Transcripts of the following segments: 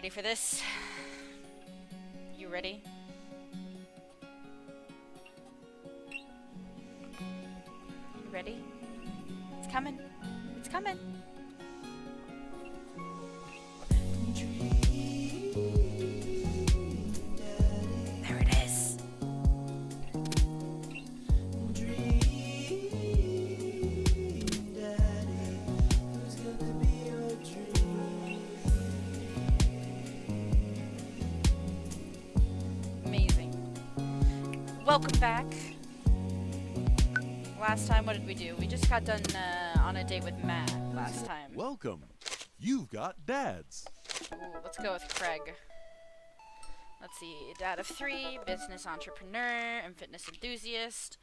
ready for this? You ready? You ready? It's coming. It's coming. There it is. Amazing. Welcome back. Last time, what did we do? We just got done on a date with Matt last time. Welcome. You've got dads. Ooh, let's go with Craig. Let's see. Dad of 3, business entrepreneur, and fitness enthusiast.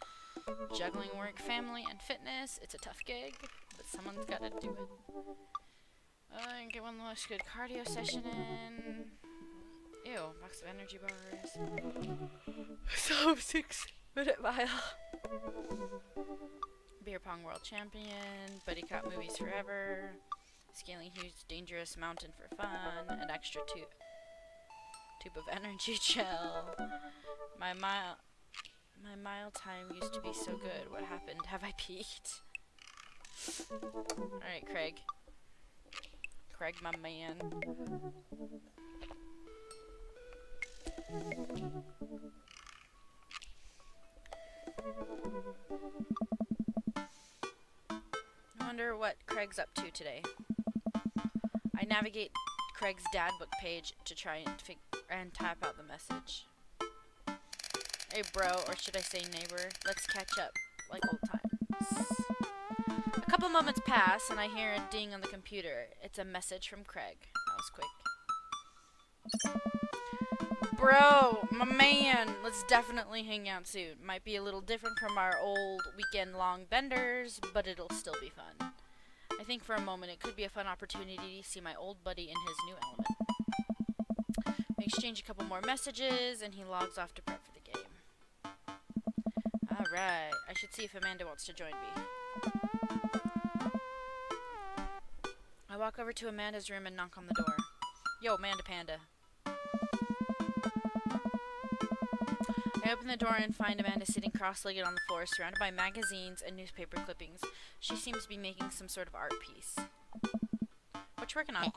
Juggling work, family, and fitness. It's a tough gig, but someone's got to do it. Get one last good cardio session in. Ew, box of energy bars. So 6-minute mile. Beer pong world champion. Buddy cop movies forever. Scaling huge dangerous mountain for fun. An extra tube of energy gel. My mile time used to be so good. What happened? Have I peaked? Alright, Craig. Craig, my man. I wonder what Craig's up to today. I navigate Craig's dad book page to try and type out the message. Hey bro, or should I say neighbor, let's catch up like old times. A couple moments pass and I hear a ding on the computer. It's a message from Craig. That was quick. Bro, my man, let's definitely hang out soon. Might be a little different from our old weekend-long benders, but it'll still be fun. I think for a moment it could be a fun opportunity to see my old buddy in his new element. We exchange a couple more messages, and he logs off to prep for the game. Alright, I should see if Amanda wants to join me. I walk over to Amanda's room and knock on the door. Yo, Amanda Panda. I open the door and find Amanda sitting cross-legged on the floor, surrounded by magazines and newspaper clippings. She seems to be making some sort of art piece. What you working on?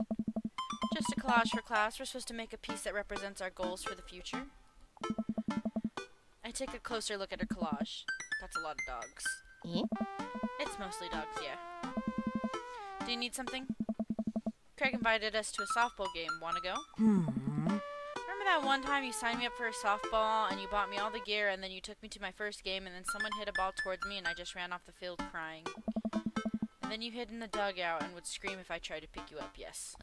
Just a collage for class. We're supposed to make a piece that represents our goals for the future. I take a closer look at her collage. That's a lot of dogs. It's mostly dogs, yeah. Do you need something? Craig invited us to a softball game. Wanna go? Remember that one time you signed me up for a softball and you bought me all the gear and then you took me to my first game and then someone hit a ball towards me and I just ran off the field crying? And then you hid in the dugout and would scream if I tried to pick you up, yes.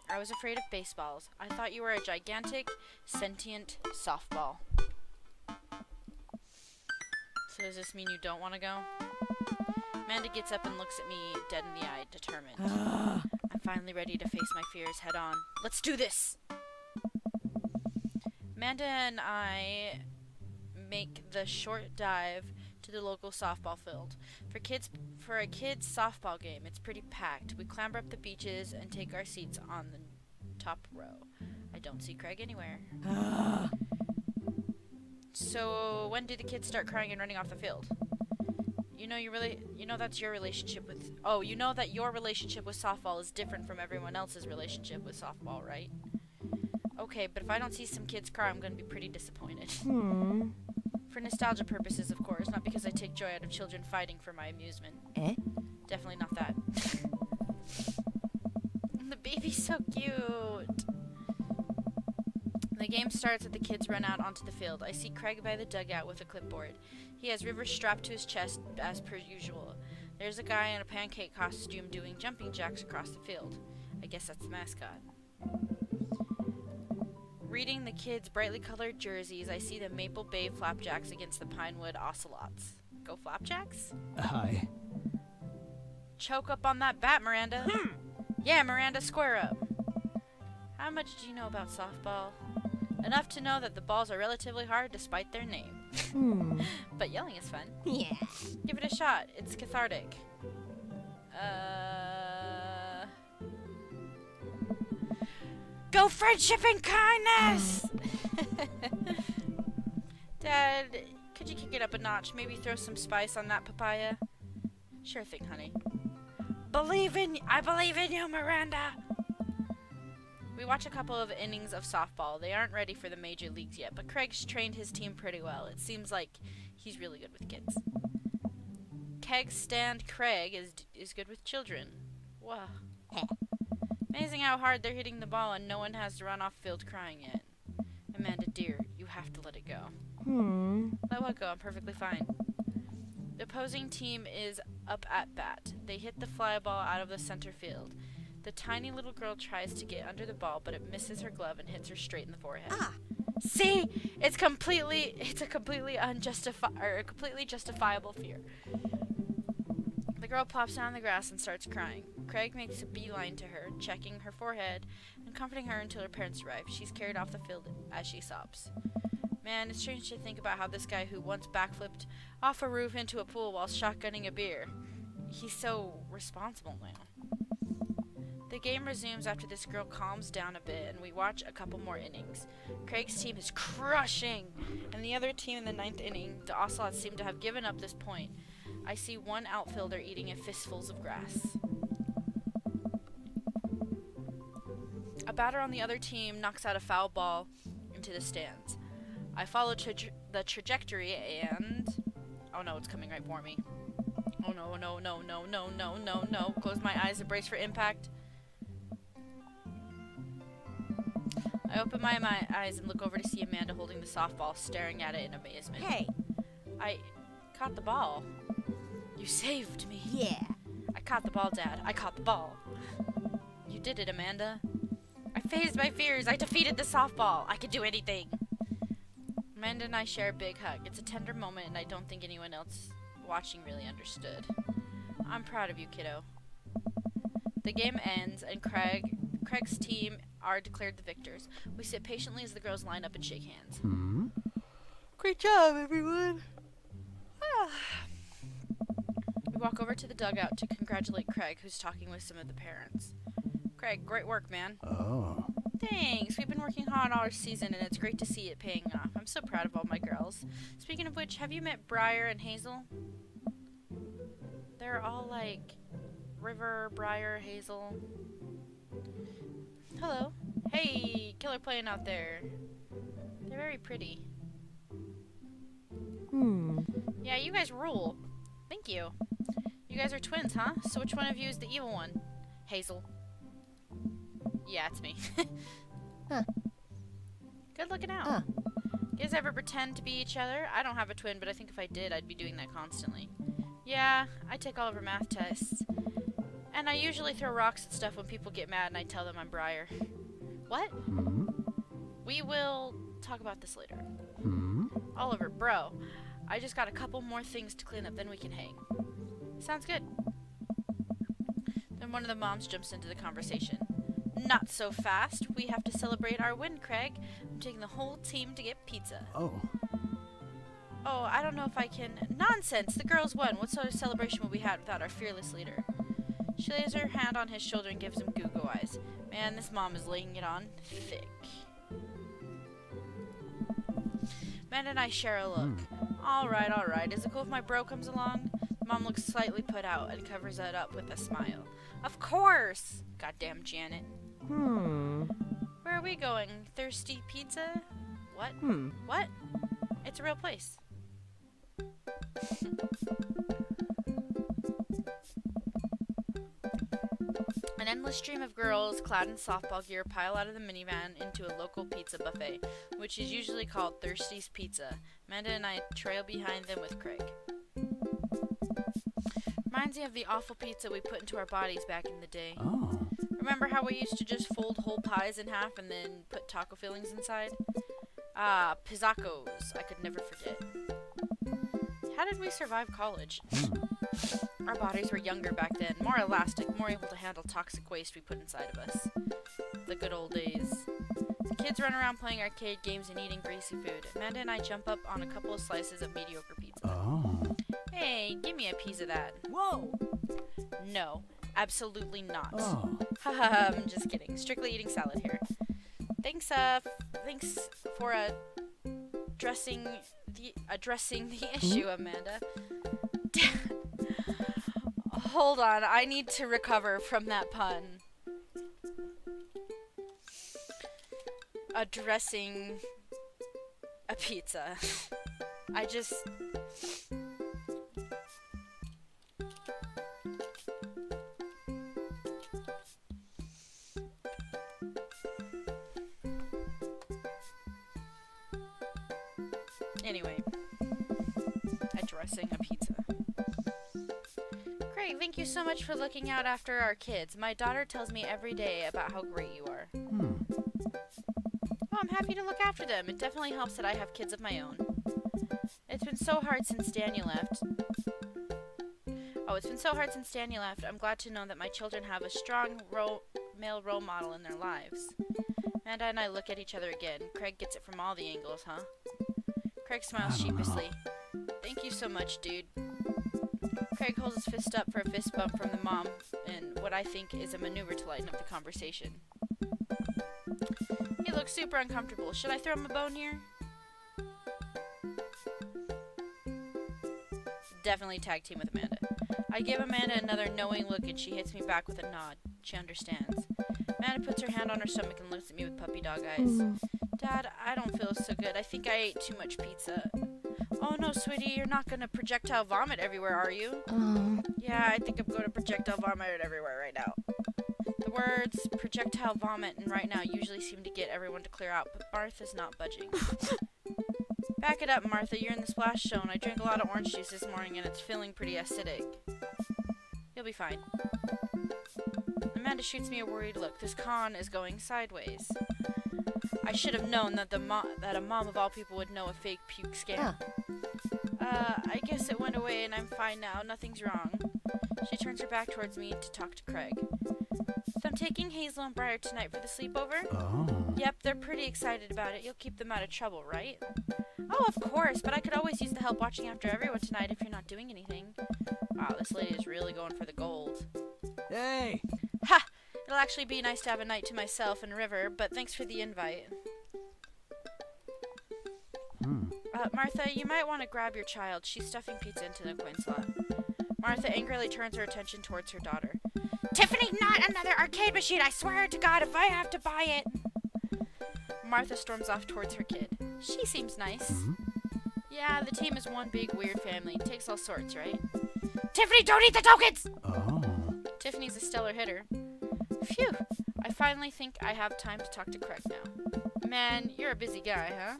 I was afraid of baseballs. I thought you were a gigantic, sentient softball. So does this mean you don't want to go? Amanda gets up and looks at me dead in the eye, determined. I'm finally ready to face my fears head on. Let's do this! Amanda and I make the short dive to the local softball field. For a kids' softball game, it's pretty packed. We clamber up the beaches and take our seats on the top row. I don't see Craig anywhere. So when do the kids start crying and running off the field? You know that your relationship with softball is different from everyone else's relationship with softball, right? Okay, but if I don't see some kids cry, I'm going to be pretty disappointed. For nostalgia purposes, of course, not because I take joy out of children fighting for my amusement. Definitely not that. The baby's so cute. The game starts and the kids run out onto the field. I see Craig by the dugout with a clipboard. He has River strapped to his chest as per usual. There's a guy in a pancake costume doing jumping jacks across the field. I guess that's the mascot. Reading the kids' brightly colored jerseys, I see the Maple Bay Flapjacks against the Pinewood Ocelots. Go Flapjacks? Hi. Choke up on that bat, Miranda. Yeah, Miranda, square up. How much do you know about softball? Enough to know that the balls are relatively hard despite their name. But yelling is fun. Yeah. Give it a shot. It's cathartic. Go friendship and kindness! Dad, could you kick it up a notch? Maybe throw some spice on that papaya? Sure thing, honey. I believe in you, Miranda! We watch a couple of innings of softball. They aren't ready for the major leagues yet, but Craig's trained his team pretty well. It seems like he's really good with kids. Keg stand Craig is good with children. Wow. Amazing how hard they're hitting the ball and no one has to run off field crying yet. Amanda, dear, you have to let it go. Let what go? I'm perfectly fine. The opposing team is up at bat. They hit the fly ball out of the center field. The tiny little girl tries to get under the ball, but it misses her glove and hits her straight in the forehead. See? It's a completely justifiable fear. The girl plops down on the grass and starts crying. Craig makes a beeline to her, checking her forehead and comforting her until her parents arrive. She's carried off the field as she sobs. Man, it's strange to think about how this guy who once backflipped off a roof into a pool while shotgunning a beer, he's so responsible now. The game resumes after this girl calms down a bit, and we watch a couple more innings. Craig's team is crushing, and the other team in the 9th inning, the Ocelots, seem to have given up this point. I see one outfielder eating a fistfuls of grass. A batter on the other team knocks out a foul ball into the stands. I follow the trajectory and... Oh no, it's coming right for me. Oh no, no, no, no, no, no, no, no. Close my eyes and brace for impact. I open my eyes and look over to see Amanda holding the softball, staring at it in amazement. Hey. I caught the ball. You saved me. Yeah. I caught the ball, Dad. I caught the ball. You did it, Amanda. I faced my fears. I defeated the softball. I could do anything. Amanda and I share a big hug. It's a tender moment, and I don't think anyone else watching really understood. I'm proud of you, kiddo. The game ends, and Craig's team are declared the victors. We sit patiently as the girls line up and shake hands. Great job, everyone. We walk over to the dugout to congratulate Craig, who's talking with some of the parents. Craig, great work, man. Oh. Thanks. We've been working hard all season, and it's great to see it paying off. I'm so proud of all my girls. Speaking of which, have you met Briar and Hazel? They're all like River, Briar, Hazel. Hello. Hey, killer plane out there. They're very pretty. Yeah, you guys rule. Thank you. You guys are twins, huh? So which one of you is the evil one? Hazel. Yeah, it's me. Good looking out. You guys ever pretend to be each other? I don't have a twin, but I think if I did, I'd be doing that constantly. Yeah, I take all of her math tests. And I usually throw rocks at stuff when people get mad and I tell them I'm Briar. What? We will talk about this later. Oliver, bro, I just got a couple more things to clean up, then we can hang. Sounds good. Then one of the moms jumps into the conversation. Not so fast. We have to celebrate our win, Craig. I'm taking the whole team to get pizza. Oh. Oh, I don't know if I can... Nonsense! The girls won. What sort of celebration will we have without our fearless leader? She lays her hand on his shoulder and gives him goo-goo eyes. Man, this mom is laying it on thick. Amanda and I share a look. Alright, alright. Is it cool if my bro comes along? Mom looks slightly put out and covers it up with a smile. Of course! Goddamn Janet. Where are we going? Thirsty Pizza? What? What? It's a real place. An endless stream of girls clad in softball gear pile out of the minivan into a local pizza buffet, which is usually called Thirsty's Pizza. Amanda and I trail behind them with Craig. Reminds me of the awful pizza we put into our bodies back in the day. Oh. Remember how we used to just fold whole pies in half and then put taco fillings inside? Ah, pizzacos. I could never forget. How did we survive college? Our bodies were younger back then, more elastic, more able to handle toxic waste we put inside of us. The good old days. The kids run around playing arcade games and eating greasy food. Amanda and I jump up on a couple of slices of mediocre pizza. Oh. Hey, give me a piece of that. Whoa. No, absolutely not. Oh. Haha, I'm just kidding. Strictly eating salad here. Thanks for addressing the issue, Amanda. Hold on, I need to recover from that pun. Addressing a pizza. I just... Anyway. Addressing a pizza. Craig, thank you so much for looking out after our kids. My daughter tells me every day about how great you are. Oh, I'm happy to look after them. It definitely helps that I have kids of my own. It's been so hard since Daniel left. I'm glad to know that my children have a strong male role model in their lives. Amanda and I look at each other again. Craig gets it from all the angles, huh? Craig smiles sheepishly. Thank you so much, dude. Craig holds his fist up for a fist bump from the mom in what I think is a maneuver to lighten up the conversation. He looks super uncomfortable. Should I throw him a bone here? Definitely tag team with Amanda. I give Amanda another knowing look and she hits me back with a nod. She understands. Amanda puts her hand on her stomach and looks at me with puppy dog eyes. Dad, I don't feel so good. I think I ate too much pizza. Oh no, sweetie, you're not gonna projectile vomit everywhere, are you? Yeah, I think I'm gonna projectile vomit everywhere right now. The words projectile vomit and right now usually seem to get everyone to clear out, but Martha's not budging. Back it up, Martha. You're in the splash zone. I drank a lot of orange juice this morning and it's feeling pretty acidic. You'll be fine. Amanda shoots me a worried look. This con is going sideways. I should have known that that a mom of all people would know a fake puke scam. I guess it went away and I'm fine now. Nothing's wrong. She turns her back towards me to talk to Craig. So I'm taking Hazel and Briar tonight for the sleepover? Oh. Yep, they're pretty excited about it. You'll keep them out of trouble, right? Oh, of course, but I could always use the help watching after everyone tonight if you're not doing anything. Wow, this lady is really going for the gold. Hey! Ha! It'll actually be nice to have a night to myself and River, but thanks for the invite. Martha, you might want to grab your child. She's stuffing pizza into the coin slot. Martha angrily turns her attention towards her daughter. Tiffany, not another arcade machine! I swear to God, if I have to buy it! Martha storms off towards her kid. She seems nice. Yeah, the team is one big weird family. Takes all sorts, right? Tiffany, don't eat the tokens! Oh. Tiffany's a stellar hitter. Phew. I finally think I have time to talk to Craig now. Man, you're a busy guy, huh?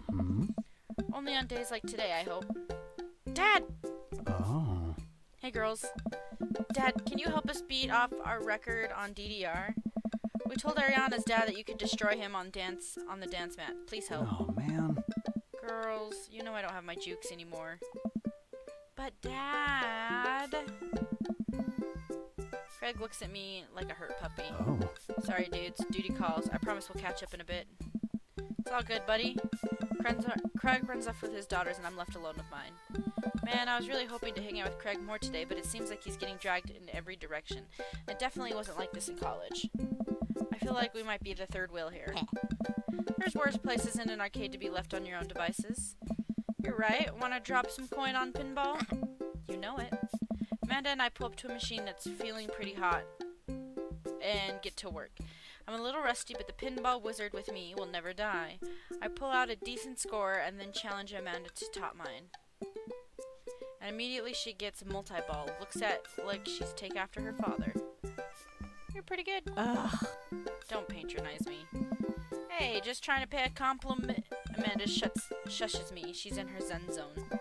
Only on days like today, I hope. Dad! Oh. Hey, girls. Dad, can you help us beat off our record on DDR? We told Ariana's dad that you could destroy him on the dance mat. Please help. Oh, man. Girls, you know I don't have my jukes anymore. But Dad... Craig looks at me like a hurt puppy. Oh. Sorry, dudes. Duty calls. I promise we'll catch up in a bit. It's all good, buddy. Craig runs off with his daughters and I'm left alone with mine. Man, I was really hoping to hang out with Craig more today, but it seems like he's getting dragged in every direction. It definitely wasn't like this in college. I feel like we might be the third wheel here. There's worse places in an arcade to be left on your own devices. You're right. Want to drop some coin on pinball? You know it. Amanda and I pull up to a machine that's feeling pretty hot and get to work. I'm a little rusty, but the pinball wizard with me will never die. I pull out a decent score and then challenge Amanda to top mine. And immediately she gets multi-ball. Looks like she's take after her father. You're pretty good. Ugh. Don't patronize me. Hey, just trying to pay a compliment. Amanda shushes me. She's in her zen zone.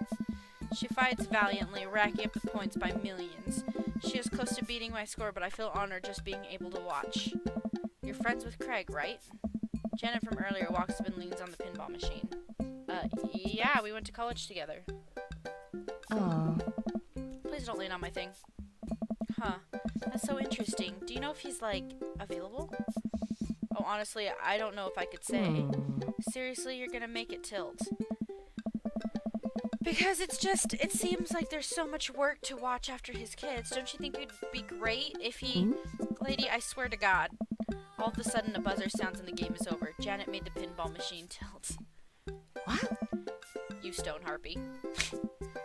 She fights valiantly, racking up the points by millions. She is close to beating my score, but I feel honored just being able to watch. You're friends with Craig, right? Janet from earlier walks up and leans on the pinball machine. Yeah, we went to college together. Oh. Please don't lean on my thing. Huh. That's so interesting. Do you know if he's, available? Oh, honestly, I don't know if I could say. Seriously, you're gonna make it tilt. Because it seems like there's so much work to watch after his kids. Don't you think it'd be great if he... Lady, I swear to God. All of a sudden, a buzzer sounds and the game is over. Janet made the pinball machine tilt. What? You stone harpy.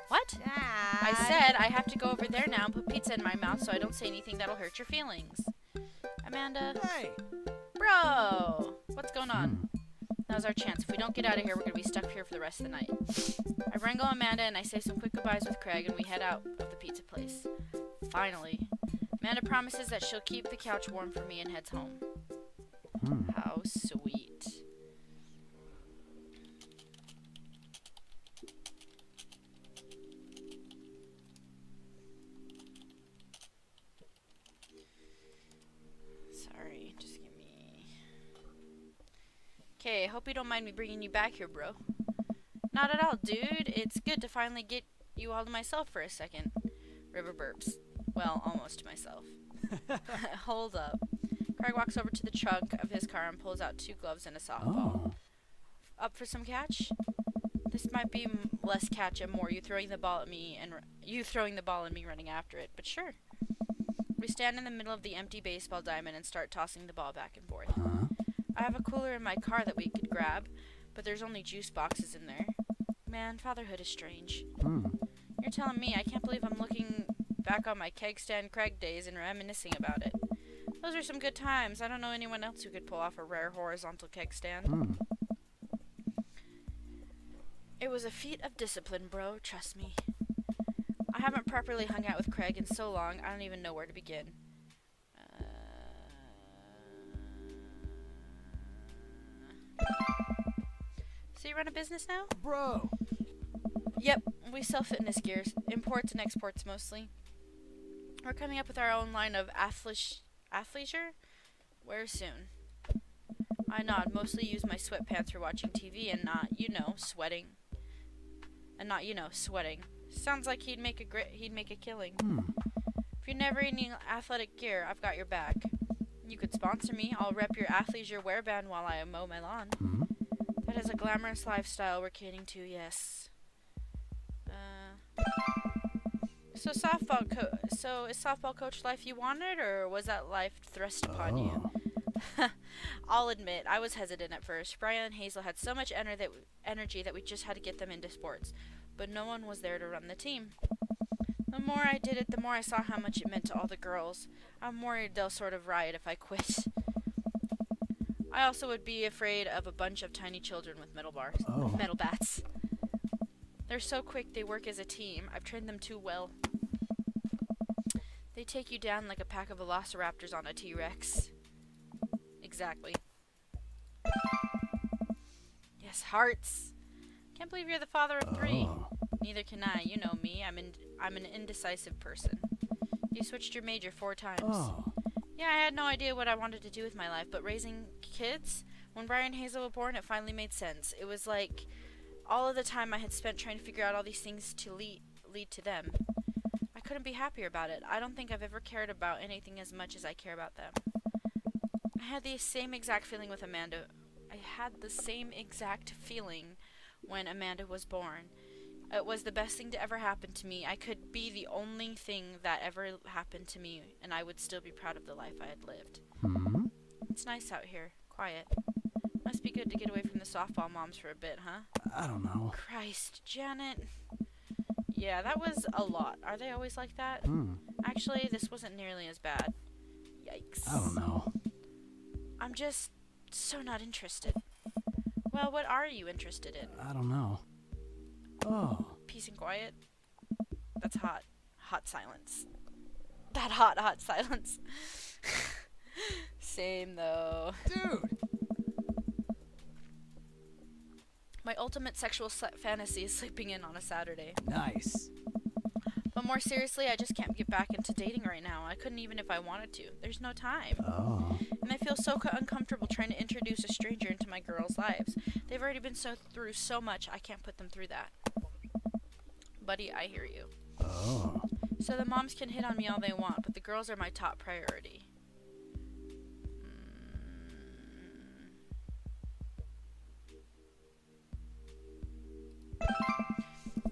What? Dad. I said I have to go over there now and put pizza in my mouth so I don't say anything that'll hurt your feelings. Amanda. Hey. Bro! What's going on? Now's our chance. If we don't get out of here, we're gonna be stuck here for the rest of the night. I wrangle Amanda and I say some quick goodbyes with Craig and we head out of the pizza place. Finally. Amanda promises that she'll keep the couch warm for me and heads home. How sweet. Sorry, just give me... Okay, hope you don't mind me bringing you back here, bro. Not at all, dude. It's good to finally get you all to myself for a second. River burps. Well, almost to myself. Hold up. Craig walks over to the trunk of his car and pulls out 2 gloves and a softball. Up for some catch? This might be less catch and more you throwing the ball at me and me running after it, but sure. We stand in the middle of the empty baseball diamond and start tossing the ball back and forth. I have a cooler in my car that we could grab, but there's only juice boxes in there. Man, fatherhood is strange. You're telling me I can't believe I'm looking back on my keg stand Craig days and reminiscing about it. Those are some good times. I don't know anyone else who could pull off a rare horizontal keg stand. It was a feat of discipline, bro. Trust me. I haven't properly hung out with Craig in so long, I don't even know where to begin. So you run a business now? Bro. Yep, we sell fitness gear, imports and exports mostly. We're coming up with our own line of athleisure wear soon. I nod, mostly use my sweatpants for watching TV and not, sweating. Sounds like he'd make a killing. If you're never needing athletic gear, I've got your back. You could sponsor me. I'll rep your athleisure wear band while I mow my lawn. That is a glamorous lifestyle we're catering to, yes. So is softball coach life you wanted, or was that life thrust upon you? I'll admit, I was hesitant at first. Brian and Hazel had so much energy that we just had to get them into sports, but no one was there to run the team. The more I did it, the more I saw how much it meant to all the girls. I'm worried they'll sort of riot if I quit. I also would be afraid of a bunch of tiny children with metal bats. They're so quick, they work as a team. I've trained them too well. They take you down like a pack of velociraptors on a T-Rex. Exactly. Yes, hearts. Can't believe you're the father of 3. Neither can I. You know me. I'm an indecisive person. You switched your major 4 times. Yeah, I had no idea what I wanted to do with my life, but raising kids? When Brian and Hazel were born, it finally made sense. It was like all of the time I had spent trying to figure out all these things to lead to them. I couldn't be happier about it. I don't think I've ever cared about anything as much as I care about them. I had the same exact feeling with Amanda. I had the same exact feeling when Amanda was born. It was the best thing to ever happen to me. I could be the only thing that ever happened to me, and I would still be proud of the life I had lived. It's nice out here. Quiet. Must be good to get away from the softball moms for a bit, huh? I don't know. Christ, Janet. Yeah, that was a lot. Are they always like that? Actually, this wasn't nearly as bad. Yikes. I don't know. I'm just so not interested. Well, what are you interested in? I don't know. Peace and quiet? That's hot. Hot silence. That hot silence. Same, though. Dude! My ultimate sexual fantasy is sleeping in on a Saturday. Nice. But more seriously, I just can't get back into dating right now. I couldn't even if I wanted to. There's no time. And I feel so uncomfortable trying to introduce a stranger into my girls' lives. They've already been through so much, I can't put them through that. Buddy, I hear you. So the moms can hit on me all they want, but the girls are my top priority.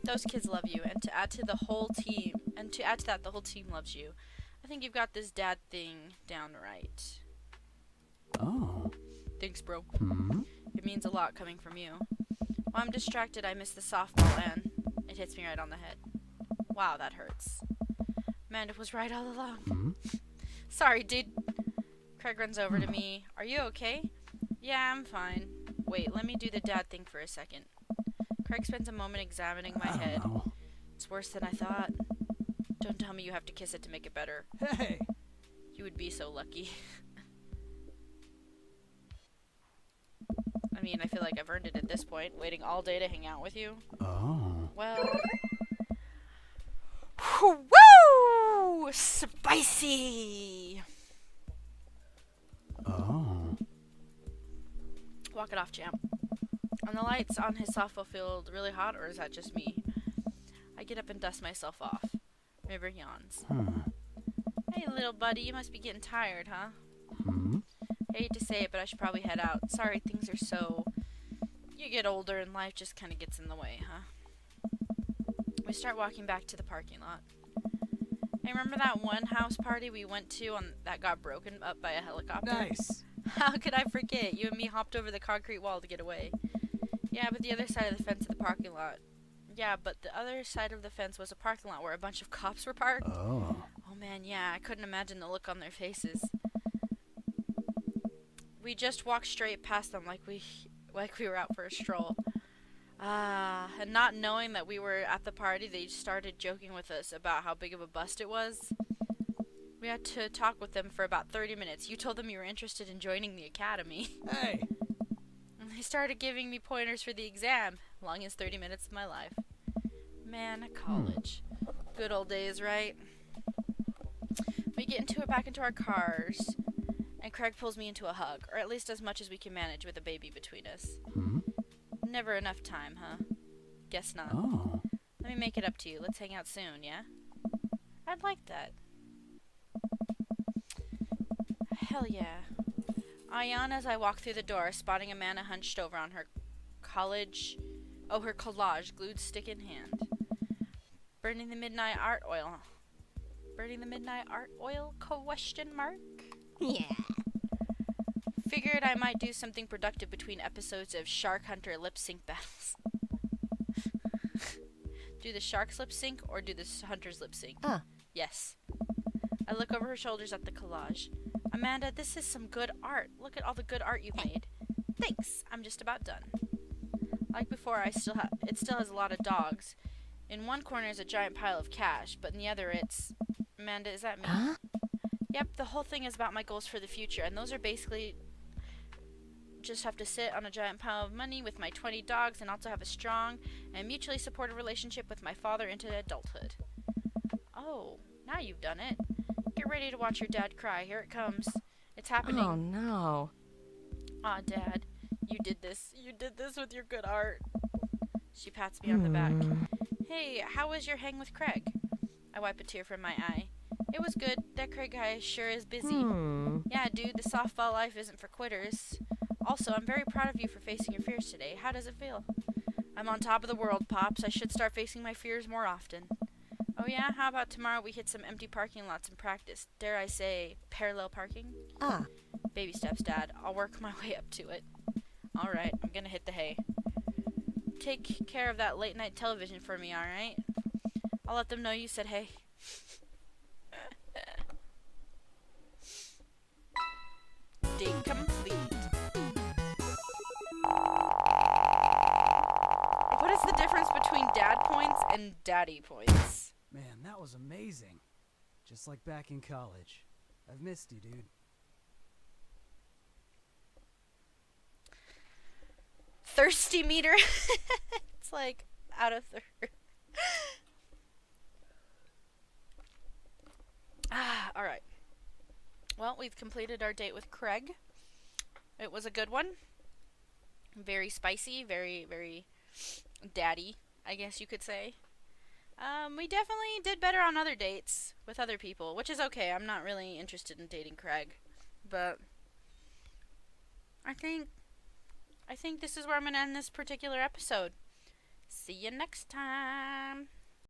Those kids love you, and to add to that, the whole team loves you. I think you've got this dad thing down right. Oh. Thanks, bro. Hmm? It means a lot coming from you. While I'm distracted, I miss the softball and it hits me right on the head. Wow, that hurts. Amanda was right all along. Hmm? Sorry, dude. Craig runs over to me. Are you okay? Yeah, I'm fine. Wait, let me do the dad thing for a second. Craig spends a moment examining my I head. don't know. It's worse than I thought. Don't tell me you have to kiss it to make it better. Hey! You would be so lucky. I mean, I feel like I've earned it at this point, waiting all day to hang out with you. Oh. Well... Woo! Spicy! Oh. Walk it off, champ. Are the lights on his softball field really hot, or is that just me? I get up and dust myself off. River yawns. Hey, little buddy, you must be getting tired, huh? Hmm? Hate to say it, but I should probably head out. Sorry, things are so... You get older and life just kind of gets in the way, huh? We start walking back to the parking lot. Hey, remember that one house party we went to that got broken up by a helicopter? Nice! How could I forget? You and me hopped over the concrete wall to get away. Yeah, but the other side of the fence of the parking lot. Yeah, but the other side of the fence was a parking lot where a bunch of cops were parked. Oh. Oh man, yeah, I couldn't imagine the look on their faces. We just walked straight past them like we were out for a stroll. And not knowing that we were at the party, they started joking with us about how big of a bust it was. We had to talk with them for about 30 minutes. You told them you were interested in joining the academy. Hey! And they started giving me pointers for the exam. Longest 30 minutes of my life. Man, college. Good old days, right? We get back into our cars, and Craig pulls me into a hug, or at least as much as we can manage with a baby between us. Hmm? Never enough time, huh? Guess not. Oh. Let me make it up to you. Let's hang out soon, yeah? I'd like that. Hell yeah. I yawn as I walk through the door, spotting Amanda hunched over on her her collage, glued stick in hand. Burning the midnight art oil? Question mark? Yeah. Figured I might do something productive between episodes of Shark Hunter lip sync battles. Do the sharks lip sync or do the hunters lip sync? Yes. I look over her shoulders at the collage. Amanda, this is some good art. Look at all the good art you've made. Thanks. I'm just about done. Like before, it still has a lot of dogs. In one corner is a giant pile of cash, but in the other it's... Amanda, is that me? Huh? Yep, the whole thing is about my goals for the future, and those are basically... just have to sit on a giant pile of money with my 20 dogs and also have a strong and mutually supportive relationship with my father into adulthood. Oh, now you've done it. Get ready to watch your dad cry. Here it comes. It's happening. Oh no. Aw, Dad, you did this. You did this with your good art. She pats me on the back. Hey, how was your hang with Craig? I wipe a tear from my eye. It was good. That Craig guy sure is busy. Yeah, dude, the softball life isn't for quitters. Also, I'm very proud of you for facing your fears today. How does it feel? I'm on top of the world, Pops. I should start facing my fears more often. Oh yeah? How about tomorrow we hit some empty parking lots and practice? Dare I say, parallel parking? Baby steps, Dad. I'll work my way up to it. Alright, I'm gonna hit the hay. Take care of that late night television for me, alright? I'll let them know you said hey. Date complete. What is the difference between dad points and daddy points? Man, that was amazing. Just like back in college. I've missed you, dude. Thirsty meter. It's like out of third. Alright. Well, we've completed our date with Craig. It was a good one. Very spicy, very, very daddy, I guess you could say. We definitely did better on other dates with other people, which is okay. I'm not really interested in dating Craig. But I think this is where I'm going to end this particular episode. See you next time.